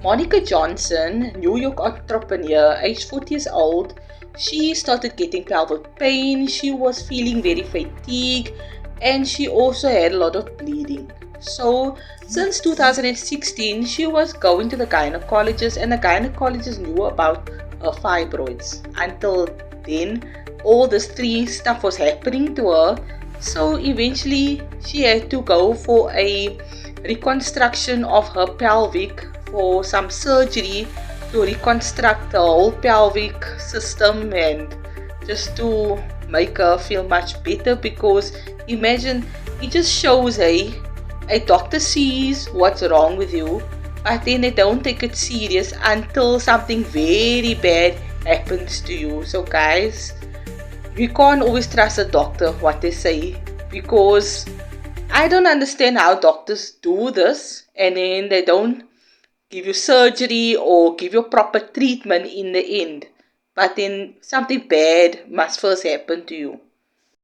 Monica Johnson, New York entrepreneur, aged 40 years old, she started getting pelvic pain, she was feeling very fatigued, and she also had a lot of bleeding. So, since 2016, she was going to the gynecologist, and the gynecologist knew about her fibroids. Until then, all this three stuff was happening to her. So, eventually, she had to go for a reconstruction of her pelvic for some surgery to reconstruct the whole pelvic system and just to make her feel much better, because imagine, it just shows a doctor sees what's wrong with you, but then they don't take it serious until something very bad happens to you. So guys, we can't always trust a doctor what they say, because I don't understand how doctors do this and then they don't give you surgery or give you proper treatment in the end. But then something bad must first happen to you.